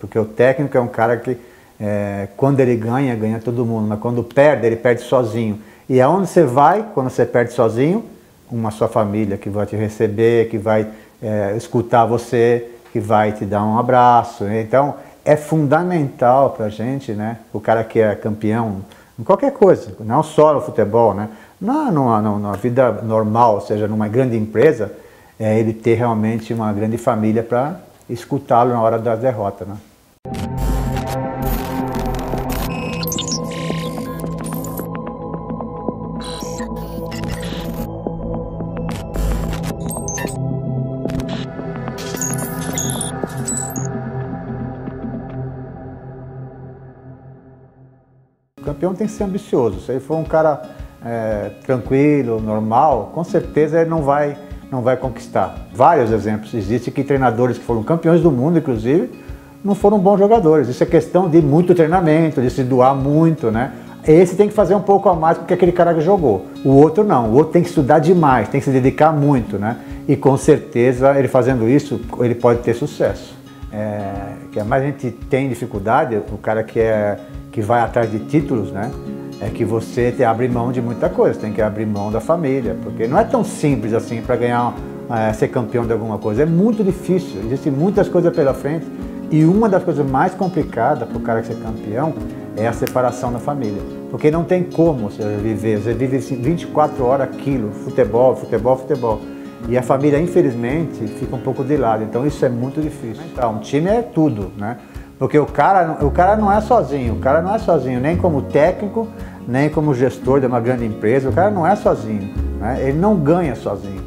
Porque o técnico é um cara que, quando ele ganha, ganha todo mundo, mas quando perde, ele perde sozinho. E aonde você vai, quando você perde sozinho? Uma sua família que vai te receber, que vai escutar você, que vai te dar um abraço. Então, é fundamental para a gente, né? O cara que é campeão em qualquer coisa, não só no futebol, né? Na vida normal, ou seja, numa grande empresa, ele ter realmente uma grande família para escutá-lo na hora da derrota, né? O campeão tem que ser ambicioso. Se ele for um cara tranquilo, normal, com certeza ele não vai conquistar. Vários exemplos existem que treinadores que foram campeões do mundo, inclusive, não foram bons jogadores. Isso é questão de muito treinamento, de se doar muito, né? Esse tem que fazer um pouco a mais porque aquele cara que jogou. O outro não, o outro tem que estudar demais, tem que se dedicar muito, né? E com certeza, ele fazendo isso, ele pode ter sucesso. Que mais a gente tem dificuldade, o cara que vai atrás de títulos, né? É que você abre mão de muita coisa, tem que abrir mão da família, porque não é tão simples assim para ganhar, ser campeão de alguma coisa, é muito difícil, existem muitas coisas pela frente e uma das coisas mais complicadas para o cara ser campeão é a separação da família, porque não tem como você vive 24 horas aquilo, futebol, futebol, futebol, e a família infelizmente fica um pouco de lado, então isso é muito difícil. Então, um time é tudo, né? Porque o cara não é sozinho, nem como técnico, nem como gestor de uma grande empresa, o cara não é sozinho, né? Ele não ganha sozinho.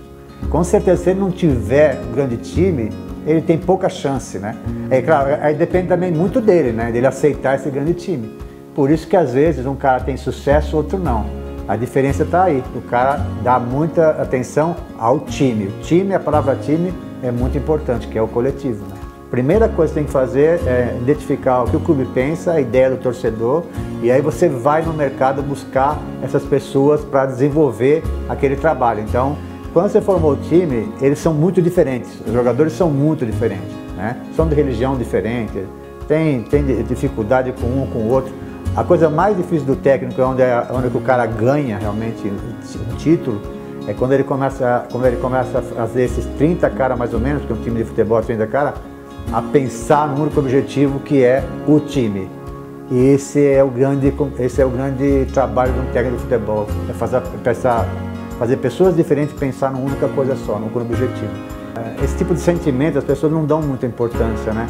Com certeza, se ele não tiver um grande time, ele tem pouca chance, né? Claro, aí depende também muito dele, né? Dele aceitar esse grande time. Por isso que às vezes um cara tem sucesso, outro não. A diferença está aí, o cara dá muita atenção ao time. O time, a palavra time é muito importante, que é o coletivo, né? Primeira coisa que tem que fazer é identificar o que o clube pensa, a ideia do torcedor, e aí você vai no mercado buscar essas pessoas para desenvolver aquele trabalho. Então, quando você formou o time, eles são muito diferentes, os jogadores são muito diferentes, né? São de religião diferente, tem dificuldade com um com o outro. A coisa mais difícil do técnico, onde o cara ganha realmente o título, é quando ele começa a fazer esses 30 caras mais ou menos, porque um time de futebol é 30 caras, a pensar no único objetivo que é o time. E esse é o grande trabalho de um técnico de futebol, é fazer pessoas diferentes pensar numa única coisa só, num único objetivo. Esse tipo de sentimento as pessoas não dão muita importância, né?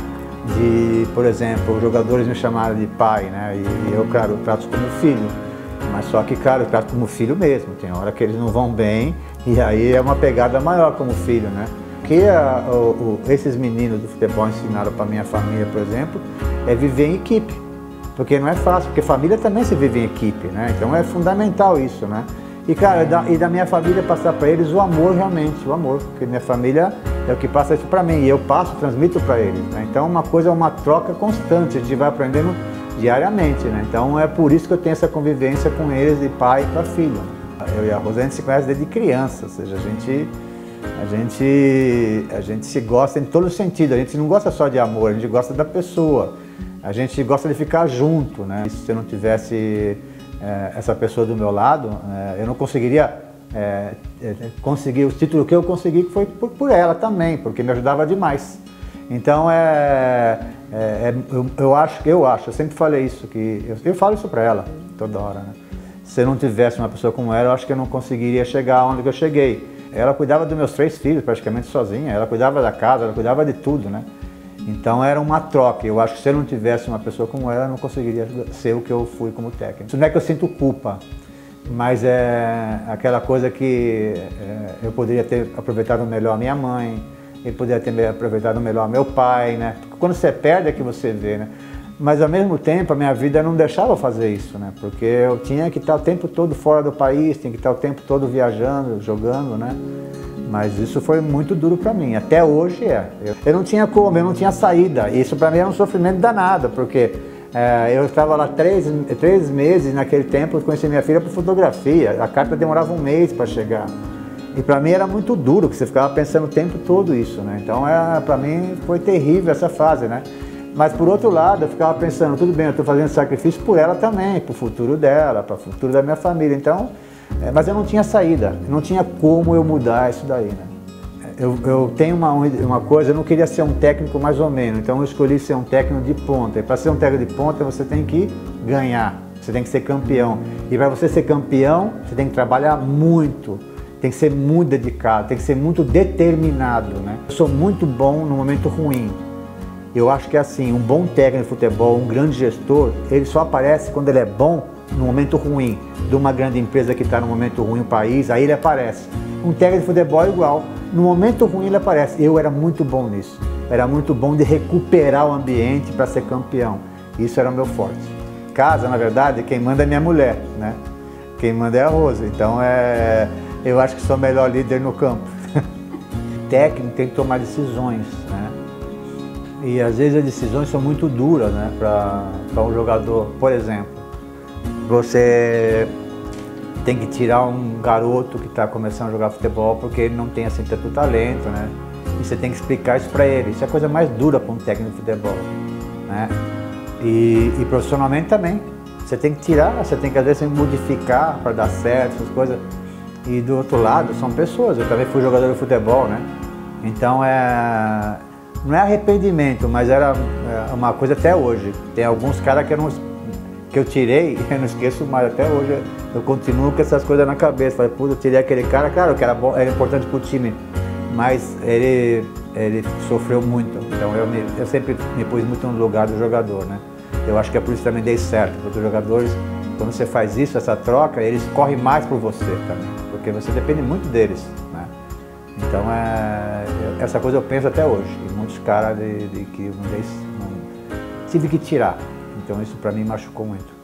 Por exemplo, os jogadores me chamaram de pai, né? E eu, claro, trato como filho, mas só que, claro, eu trato como filho mesmo. Tem hora que eles não vão bem e aí é uma pegada maior como filho, né? Que esses meninos do futebol ensinaram para minha família, por exemplo, é viver em equipe. Porque não é fácil, porque família também se vive em equipe, né? Então é fundamental isso, né? E, cara, da minha família passar para eles o amor realmente, o amor. Porque minha família é o que passa isso para mim e eu transmito para eles, né? Então uma coisa é uma troca constante, a gente vai aprendendo diariamente, né? Então é por isso que eu tenho essa convivência com eles de pai para filho. Eu e a Rosa, a gente se conhece desde criança, ou seja, a gente se gosta em todo sentido, a gente não gosta só de amor, a gente gosta da pessoa, a gente gosta de ficar junto, né? Se eu não tivesse essa pessoa do meu lado, eu não conseguiria conseguir o título que eu consegui, que foi por ela também, porque me ajudava demais. Então eu sempre falei isso, eu falo isso para ela toda hora, né? Se eu não tivesse uma pessoa como ela, eu acho que eu não conseguiria chegar onde eu cheguei. Ela cuidava dos meus 3 filhos praticamente sozinha, ela cuidava da casa, ela cuidava de tudo, né? Então era uma troca. Eu acho que se eu não tivesse uma pessoa como ela, eu não conseguiria ser o que eu fui como técnico. Isso não é que eu sinto culpa, mas é aquela coisa que eu poderia ter aproveitado melhor a minha mãe, eu poderia ter aproveitado melhor meu pai, né? Porque quando você perde é que você vê, né? Mas ao mesmo tempo a minha vida não deixava eu fazer isso, né? Porque eu tinha que estar o tempo todo fora do país, tinha que estar o tempo todo viajando, jogando, né? Mas isso foi muito duro para mim, até hoje é. Eu não tinha como, eu não tinha saída. Isso para mim era um sofrimento danado, porque eu estava lá 3 meses naquele tempo, eu conheci minha filha por fotografia, a carta demorava 1 mês para chegar. E para mim era muito duro, porque você ficava pensando o tempo todo isso, né? Então para mim foi terrível essa fase, né? Mas por outro lado, eu ficava pensando, tudo bem, eu estou fazendo sacrifício por ela também, para o futuro dela, para o futuro da minha família. Então, mas eu não tinha saída, não tinha como eu mudar isso daí, né? Eu tenho uma coisa, eu não queria ser um técnico mais ou menos, então eu escolhi ser um técnico de ponta. E para ser um técnico de ponta, você tem que ganhar, você tem que ser campeão. E para você ser campeão, você tem que trabalhar muito, tem que ser muito dedicado, tem que ser muito determinado, né? Eu sou muito bom no momento ruim. Eu acho que é assim, um bom técnico de futebol, um grande gestor, ele só aparece quando ele é bom no momento ruim. De uma grande empresa que está no momento ruim, o país, aí ele aparece. Um técnico de futebol é igual. No momento ruim ele aparece. Eu era muito bom nisso. Era muito bom de recuperar o ambiente para ser campeão. Isso era o meu forte. Casa, na verdade, quem manda é minha mulher, né? Quem manda é a Rose. Então eu acho que sou o melhor líder no campo. O técnico tem que tomar decisões, né? E às vezes as decisões são muito duras, né? Para um jogador. Por exemplo, você tem que tirar um garoto que está começando a jogar futebol porque ele não tem assim tanto talento, né? E você tem que explicar isso para ele. Isso é a coisa mais dura para um técnico de futebol, né? E profissionalmente também. Você tem que tirar, você tem que às vezes modificar para dar certo, essas coisas. E do outro lado, são pessoas. Eu também fui jogador de futebol, né? Então não é arrependimento, mas era uma coisa até hoje. Tem alguns caras que eu tirei, eu não esqueço mais, até hoje eu continuo com essas coisas na cabeça. Falei, puta, eu tirei aquele cara, claro que era bom, era importante pro time, mas ele sofreu muito. Então eu sempre me pus muito no lugar do jogador, né? Eu acho que é por isso que também dei certo, porque os jogadores, quando você faz isso, essa troca, eles correm mais por você também, porque você depende muito deles, né? Então essa coisa eu penso até hoje, e muitos caras que tive que tirar. Então isso para mim machucou muito.